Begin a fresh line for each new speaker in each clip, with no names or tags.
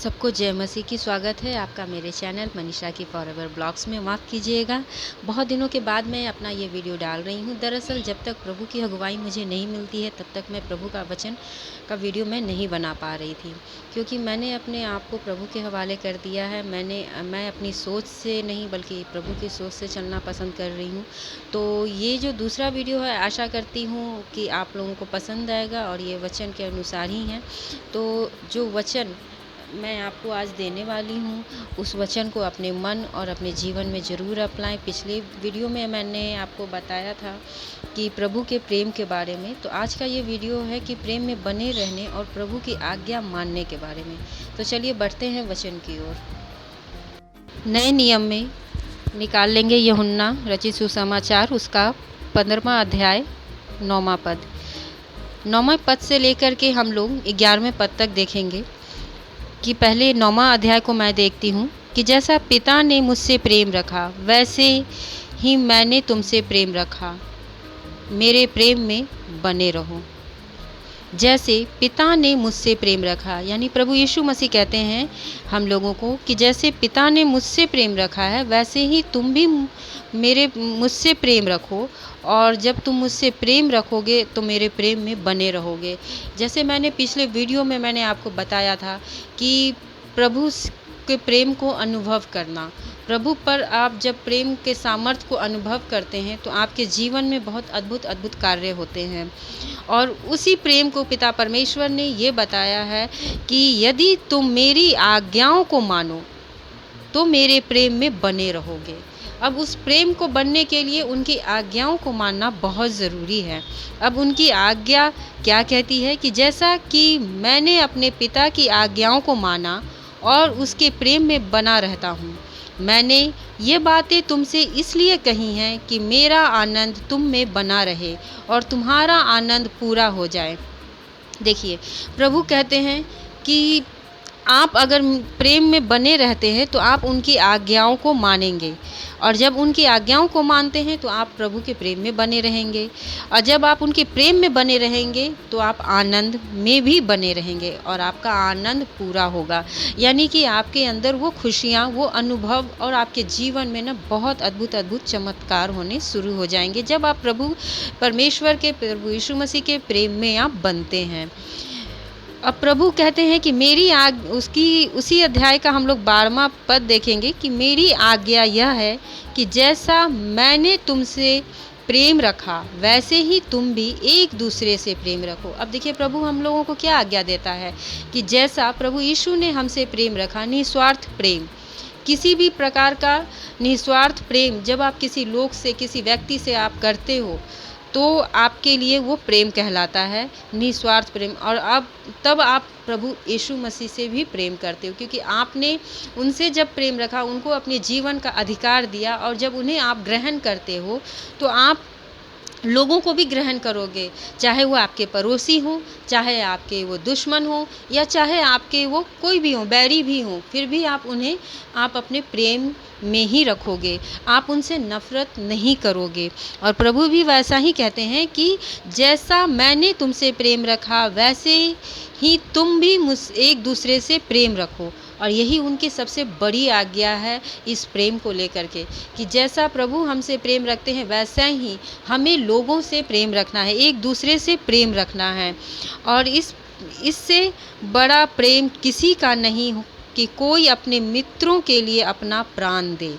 सबको जय मसीह की स्वागत है आपका मेरे चैनल मनीषा की फॉरएवर ब्लॉग्स में। माफ़ कीजिएगा, बहुत दिनों के बाद मैं अपना ये वीडियो डाल रही हूँ। दरअसल जब तक प्रभु की अगुवाई मुझे नहीं मिलती है तब तक मैं प्रभु का वचन का वीडियो मैं नहीं बना पा रही थी, क्योंकि मैंने अपने आप को प्रभु के हवाले कर दिया है। मैं अपनी सोच से नहीं बल्कि प्रभु की सोच से चलना पसंद कर रही हूँ। तो ये जो दूसरा वीडियो है, आशा करती हूँ कि आप लोगों को पसंद आएगा और ये वचन के अनुसार ही हैं। तो जो वचन मैं आपको आज देने वाली हूँ, उस वचन को अपने मन और अपने जीवन में ज़रूर अप्लाई। पिछले वीडियो में मैंने आपको बताया था कि प्रभु के प्रेम के बारे में, तो आज का ये वीडियो है कि प्रेम में बने रहने और प्रभु की आज्ञा मानने के बारे में। तो चलिए बढ़ते हैं वचन की ओर। नए नियम में निकाल लेंगे यूहन्ना रचित सुसमाचार, उसका 15वां अध्याय 9वां पद। 9वें पद से लेकर के हम लोग 11वें पद तक देखेंगे कि पहले 9वां अध्याय को मैं देखती हूँ कि जैसा पिता ने मुझसे प्रेम रखा वैसे ही मैंने तुमसे प्रेम रखा, मेरे प्रेम में बने रहो। जैसे पिता ने मुझसे प्रेम रखा, यानी प्रभु यीशु मसीह कहते हैं हम लोगों को कि जैसे पिता ने मुझसे प्रेम रखा है वैसे ही तुम भी मुझसे प्रेम रखो, और जब तुम मुझसे प्रेम रखोगे तो मेरे प्रेम में बने रहोगे। जैसे मैंने पिछले वीडियो में मैंने आपको बताया था कि प्रभु के प्रेम को अनुभव करना, प्रभु पर आप जब प्रेम के सामर्थ्य को अनुभव करते हैं तो आपके जीवन में बहुत अद्भुत अद्भुत कार्य होते हैं। और उसी प्रेम को पिता परमेश्वर ने ये बताया है कि यदि तुम मेरी आज्ञाओं को मानो तो मेरे प्रेम में बने रहोगे। अब उस प्रेम को बनने के लिए उनकी आज्ञाओं को मानना बहुत ज़रूरी है। अब उनकी आज्ञा क्या कहती है कि जैसा कि मैंने अपने पिता की आज्ञाओं को माना और उसके प्रेम में बना रहता हूँ। मैंने ये बातें तुमसे इसलिए कही हैं कि मेरा आनंद तुम में बना रहे और तुम्हारा आनंद पूरा हो जाए। देखिए, प्रभु कहते हैं कि आप अगर प्रेम में बने रहते हैं तो आप उनकी आज्ञाओं को मानेंगे, और जब उनकी आज्ञाओं को मानते हैं तो आप प्रभु के प्रेम में बने रहेंगे, और जब आप उनके प्रेम में बने रहेंगे तो आप आनंद में भी बने रहेंगे और आपका आनंद पूरा होगा। यानी कि आपके अंदर वो खुशियाँ, वो अनुभव और आपके जीवन में ना बहुत अद्भुत अद्भुत चमत्कार होने शुरू हो जाएंगे जब आप प्रभु परमेश्वर के, प्रभु यीशु मसीह के प्रेम में आप बनते हैं। अब प्रभु कहते हैं कि उसी अध्याय का हम लोग 12वां पद देखेंगे कि मेरी आज्ञा यह है कि जैसा मैंने तुमसे प्रेम रखा वैसे ही तुम भी एक दूसरे से प्रेम रखो। अब देखिए, प्रभु हम लोगों को क्या आज्ञा देता है कि जैसा प्रभु यीशु ने हमसे प्रेम रखा, निस्वार्थ प्रेम, किसी भी प्रकार का निस्वार्थ प्रेम जब आप किसी लोग से, किसी व्यक्ति से आप करते हो तो आपके लिए वो प्रेम कहलाता है, निस्वार्थ प्रेम। और अब तब आप प्रभु यीशु मसीह से भी प्रेम करते हो, क्योंकि आपने उनसे जब प्रेम रखा, उनको अपने जीवन का अधिकार दिया, और जब उन्हें आप ग्रहण करते हो तो आप लोगों को भी ग्रहण करोगे, चाहे वो आपके पड़ोसी हों, चाहे आपके वो दुश्मन हों, या चाहे आपके वो कोई भी हों, बैरी भी हों, फिर भी आप उन्हें आप अपने प्रेम में ही रखोगे, आप उनसे नफ़रत नहीं करोगे। और प्रभु भी वैसा ही कहते हैं कि जैसा मैंने तुमसे प्रेम रखा वैसे ही तुम भी एक दूसरे से प्रेम रखो। और यही उनकी सबसे बड़ी आज्ञा है इस प्रेम को लेकर के, कि जैसा प्रभु हमसे प्रेम रखते हैं वैसा ही हमें लोगों से प्रेम रखना है, एक दूसरे से प्रेम रखना है। और इससे बड़ा प्रेम किसी का नहीं हो कि कोई अपने मित्रों के लिए अपना प्राण दे।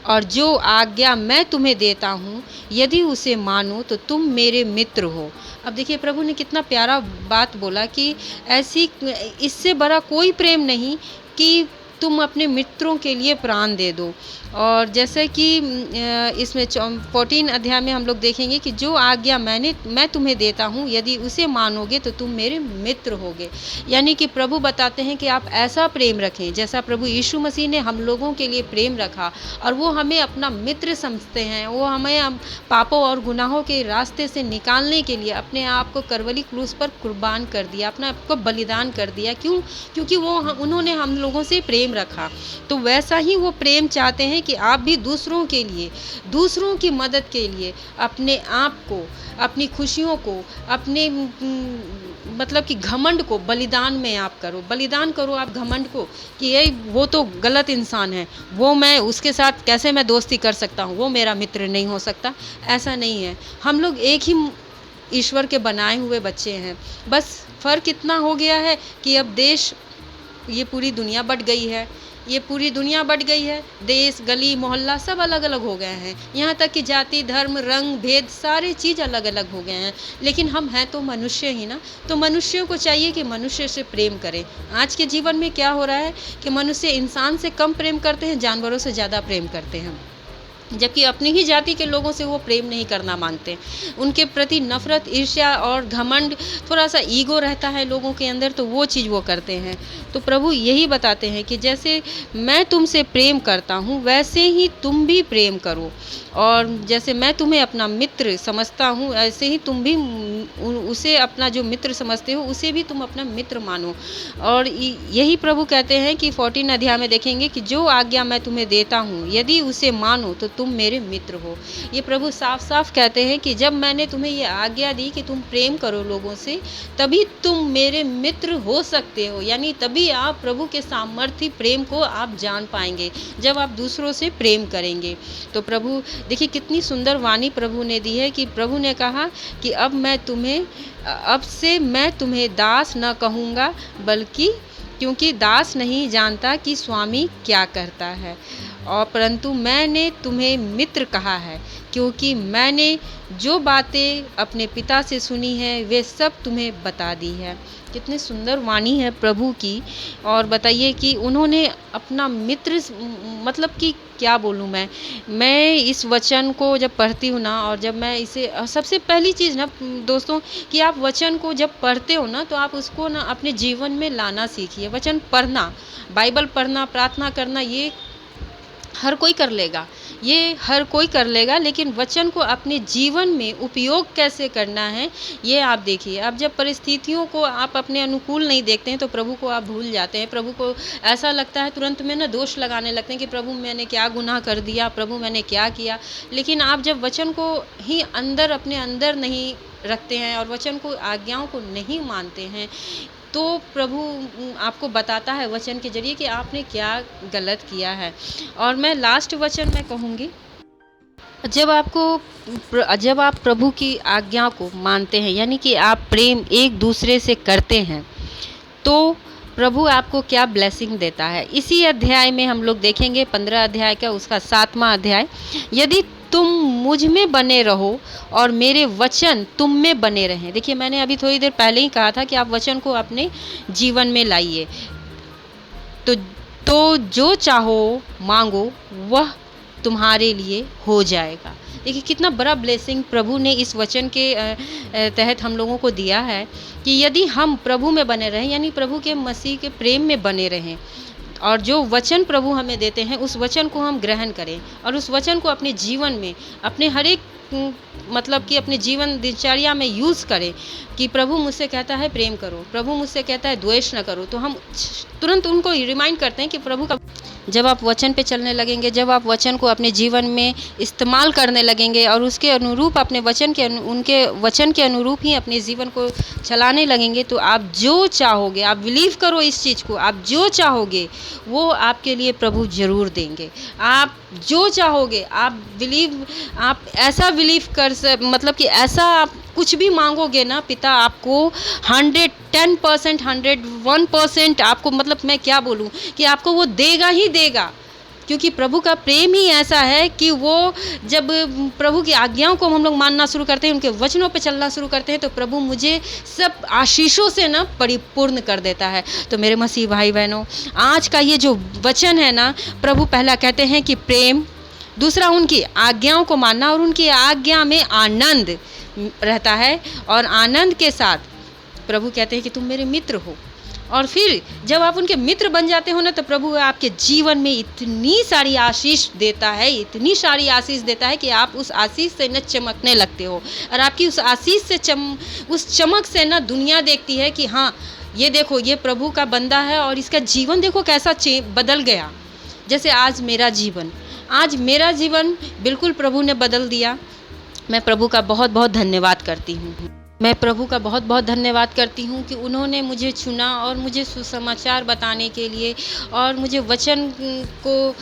और जो आज्ञा मैं तुम्हें देता हूँ यदि उसे मानो तो तुम मेरे मित्र हो। अब देखिए, प्रभु ने कितना प्यारा बात बोला कि इससे बड़ा कोई प्रेम नहीं कि तुम अपने मित्रों के लिए प्राण दे दो। और जैसे कि इसमें 14 अध्याय में हम लोग देखेंगे कि जो आज्ञा मैं तुम्हें देता हूँ यदि उसे मानोगे तो तुम मेरे मित्र होगे। यानी कि प्रभु बताते हैं कि आप ऐसा प्रेम रखें जैसा प्रभु यीशु मसीह ने हम लोगों के लिए प्रेम रखा, और वो हमें अपना मित्र समझते हैं। वो हमें पापों और गुनाहों के रास्ते से निकालने के लिए अपने आप को करवली क्रूस पर कुर्बान कर दिया, अपने आप को बलिदान कर दिया। क्यों? क्योंकि उन्होंने हम लोगों से प्रेम प्रेम रखा, तो वैसा ही वो प्रेम चाहते हैं कि आप भी दूसरों के लिए, दूसरों की मदद के लिए अपने आप को, अपनी खुशियों को, अपने मतलब कि घमंड को बलिदान में आप करो, बलिदान करो आप घमंड को कि ये वो तो गलत इंसान है, वो मैं उसके साथ कैसे मैं दोस्ती कर सकता हूँ, वो मेरा मित्र नहीं हो सकता। ऐसा नहीं है, हम लोग एक ही ईश्वर के बनाए हुए बच्चे हैं। बस फ़र्क इतना हो गया है कि अब देश, ये पूरी दुनिया बँट गई है, ये पूरी दुनिया बँट गई है, देश, गली, मोहल्ला सब अलग अलग हो गए हैं, यहाँ तक कि जाति, धर्म, रंग, भेद सारे चीज़ अलग अलग हो गए हैं। लेकिन हम हैं तो मनुष्य ही ना, तो मनुष्यों को चाहिए कि मनुष्य से प्रेम करें। आज के जीवन में क्या हो रहा है कि मनुष्य इंसान से कम प्रेम करते हैं, जानवरों से ज़्यादा प्रेम करते हैं, जबकि अपनी ही जाति के लोगों से वो प्रेम नहीं करना मानते। उनके प्रति नफ़रत, ईर्ष्या और घमंड, थोड़ा सा ईगो रहता है लोगों के अंदर, तो वो चीज़ वो करते हैं। तो प्रभु यही बताते हैं कि जैसे मैं तुमसे प्रेम करता हूँ वैसे ही तुम भी प्रेम करो, और जैसे मैं तुम्हें अपना मित्र समझता हूँ ऐसे ही तुम भी उसे अपना जो मित्र समझते हो उसे भी तुम अपना मित्र मानो। और यही प्रभु कहते हैं कि 14 अध्याय में देखेंगे कि जो आज्ञा मैं तुम्हें देता हूँ यदि उसे मानो तो तुम मेरे मित्र हो। ये प्रभु साफ साफ कहते हैं कि जब मैंने तुम्हें ये आज्ञा दी कि तुम प्रेम करो लोगों से, तभी तुम मेरे मित्र हो सकते हो, यानी तभी आप प्रभु के सामर्थ्य प्रेम को आप जान पाएंगे जब आप दूसरों से प्रेम करेंगे। तो प्रभु देखिए कितनी सुंदर वाणी प्रभु ने दी है कि प्रभु ने कहा कि अब से मैं तुम्हें दास न कहूँगा, बल्कि क्योंकि दास नहीं जानता कि स्वामी क्या करता है, और परंतु मैंने तुम्हें मित्र कहा है, क्योंकि मैंने जो बातें अपने पिता से सुनी है वे सब तुम्हें बता दी है। कितनी सुंदर वाणी है प्रभु की। और बताइए कि उन्होंने अपना मित्र, मतलब कि क्या बोलूँ मैं इस वचन को जब पढ़ती हूँ ना, और जब मैं इसे, सबसे पहली चीज़ ना दोस्तों कि आप वचन को जब पढ़ते हो ना तो आप उसको ना अपने जीवन में लाना सीखिए। वचन पढ़ना, बाइबल पढ़ना, प्रार्थना करना, ये हर कोई कर लेगा, ये हर कोई कर लेगा, लेकिन वचन को अपने जीवन में उपयोग कैसे करना है ये आप देखिए। अब जब परिस्थितियों को आप अपने अनुकूल नहीं देखते हैं तो प्रभु को आप भूल जाते हैं। प्रभु को ऐसा लगता है, तुरंत में ना दोष लगाने लगते हैं कि प्रभु मैंने क्या गुनाह कर दिया, प्रभु मैंने क्या किया। लेकिन आप जब वचन को ही अंदर, अपने अंदर नहीं रखते हैं और वचन को, आज्ञाओं को नहीं मानते हैं, तो प्रभु आपको बताता है वचन के जरिए कि आपने क्या गलत किया है। और मैं लास्ट वचन में कहूँगी, जब आप प्रभु की आज्ञा को मानते हैं, यानी कि आप प्रेम एक दूसरे से करते हैं, तो प्रभु आपको क्या ब्लेसिंग देता है। इसी अध्याय में हम लोग देखेंगे 15 अध्याय का उसका 7वां अध्याय, यदि तुम मुझ में बने रहो और मेरे वचन तुम में बने रहें। देखिए मैंने अभी थोड़ी देर पहले ही कहा था कि आप वचन को अपने जीवन में लाइए, तो जो चाहो मांगो वह तुम्हारे लिए हो जाएगा। देखिए कितना बड़ा ब्लेसिंग प्रभु ने इस वचन के तहत हम लोगों को दिया है कि यदि हम प्रभु में बने रहें, यानी प्रभु के मसीह के प्रेम में बने रहें, और जो वचन प्रभु हमें देते हैं उस वचन को हम ग्रहण करें और उस वचन को अपने जीवन में, अपने हर एक मतलब कि अपने जीवन दिनचर्या में यूज़ करें कि प्रभु मुझसे कहता है प्रेम करो, प्रभु मुझसे कहता है द्वेष न करो, तो हम तुरंत उनको रिमाइंड करते हैं कि प्रभु का, जब आप वचन पे चलने लगेंगे, जब आप वचन को अपने जीवन में इस्तेमाल करने लगेंगे और उसके अनुरूप अपने उनके वचन के अनुरूप ही अपने जीवन को चलाने लगेंगे, तो आप जो चाहोगे, आप बिलीव करो इस चीज़ को, आप जो चाहोगे वो आपके लिए प्रभु ज़रूर देंगे। आप जो चाहोगे, आप ऐसा बिलीव मतलब कि ऐसा आप कुछ भी मांगोगे ना, पिता आपको 110%, 101% आपको, मतलब मैं क्या बोलूँ कि आपको वो देगा ही देगा, क्योंकि प्रभु का प्रेम ही ऐसा है कि वो जब प्रभु की आज्ञाओं को हम लोग मानना शुरू करते हैं, उनके वचनों पे चलना शुरू करते हैं, तो प्रभु मुझे सब आशीषों से ना परिपूर्ण कर देता है। तो मेरे मसीह भाई बहनों, आज का ये जो वचन है ना, प्रभु पहला कहते हैं कि प्रेम, दूसरा उनकी आज्ञाओं को मानना, और उनकी आज्ञा में आनंद रहता है, और आनंद के साथ प्रभु कहते हैं कि तुम मेरे मित्र हो। और फिर जब आप उनके मित्र बन जाते हो ना, तो प्रभु आपके जीवन में इतनी सारी आशीष देता है, इतनी सारी आशीष देता है कि आप उस आशीष से न चमकने लगते हो, और आपकी उस आशीष से उस चमक से ना दुनिया देखती है कि हाँ ये देखो, ये प्रभु का बंदा है और इसका जीवन देखो कैसा बदल गया। जैसे आज मेरा जीवन बिल्कुल प्रभु ने बदल दिया। मैं प्रभु का बहुत बहुत धन्यवाद करती हूँ। मैं प्रभु का बहुत बहुत धन्यवाद करती हूँ कि उन्होंने मुझे चुना और मुझे सुसमाचार बताने के लिए, और मुझे वचन को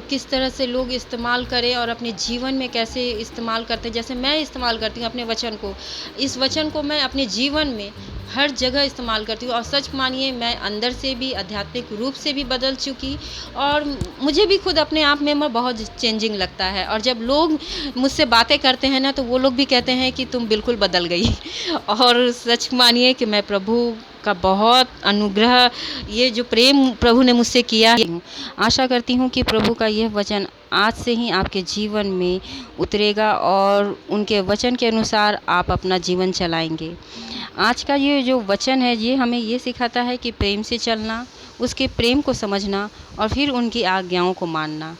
किस तरह से लोग इस्तेमाल करें और अपने जीवन में कैसे इस्तेमाल करते हैं, जैसे मैं इस्तेमाल करती हूँ अपने वचन को। इस वचन को मैं अपने जीवन में हर जगह इस्तेमाल करती हूँ, और सच मानिए मैं अंदर से भी, आध्यात्मिक रूप से भी बदल चुकी, और मुझे भी खुद अपने आप में मैं बहुत चेंजिंग लगता है। और जब लोग मुझसे बातें करते हैं ना, तो वो लोग भी कहते हैं कि तुम बिल्कुल बदल गई। और सच मानिए कि मैं प्रभु का बहुत अनुग्रह, ये जो प्रेम प्रभु ने मुझसे किया है, आशा करती हूँ कि प्रभु का यह वचन आज से ही आपके जीवन में उतरेगा और उनके वचन के अनुसार आप अपना जीवन चलाएंगे। आज का ये जो वचन है, ये हमें ये सिखाता है कि प्रेम से चलना, उसके प्रेम को समझना और फिर उनकी आज्ञाओं को मानना।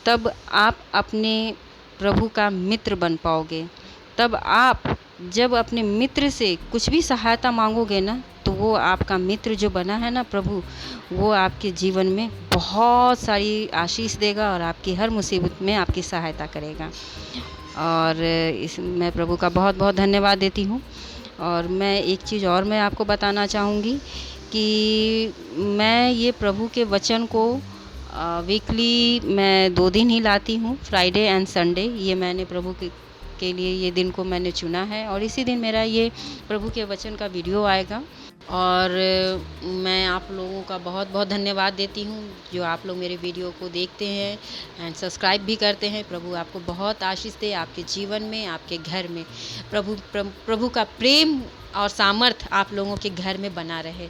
तब आप अपने प्रभु का मित्र बन पाओगे। तब आप जब अपने मित्र से कुछ भी सहायता मांगोगे ना, तो वो आपका मित्र जो बना है ना प्रभु, वो आपके जीवन में बहुत सारी आशीष देगा और आपकी हर मुसीबत में आपकी सहायता करेगा। और मैं प्रभु का बहुत बहुत धन्यवाद देती हूँ। और मैं एक चीज़ और मैं आपको बताना चाहूँगी कि मैं ये प्रभु के वचन को वीकली मैं 2 दिन ही लाती हूँ, फ्राइडे एंड संडे। ये मैंने प्रभु के लिए ये दिन को मैंने चुना है, और इसी दिन मेरा ये प्रभु के वचन का वीडियो आएगा। और मैं आप लोगों का बहुत बहुत धन्यवाद देती हूँ जो आप लोग मेरे वीडियो को देखते हैं एंड सब्सक्राइब भी करते हैं। प्रभु आपको बहुत आशीष दे आपके जीवन में, आपके घर में। प्रभु का प्रेम और सामर्थ आप लोगों के घर में बना रहे।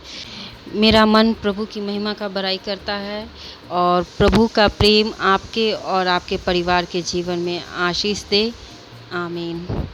मेरा मन प्रभु की महिमा का बड़ाई करता है, और प्रभु का प्रेम आपके और आपके परिवार के जीवन में आशीष दे। आमीन।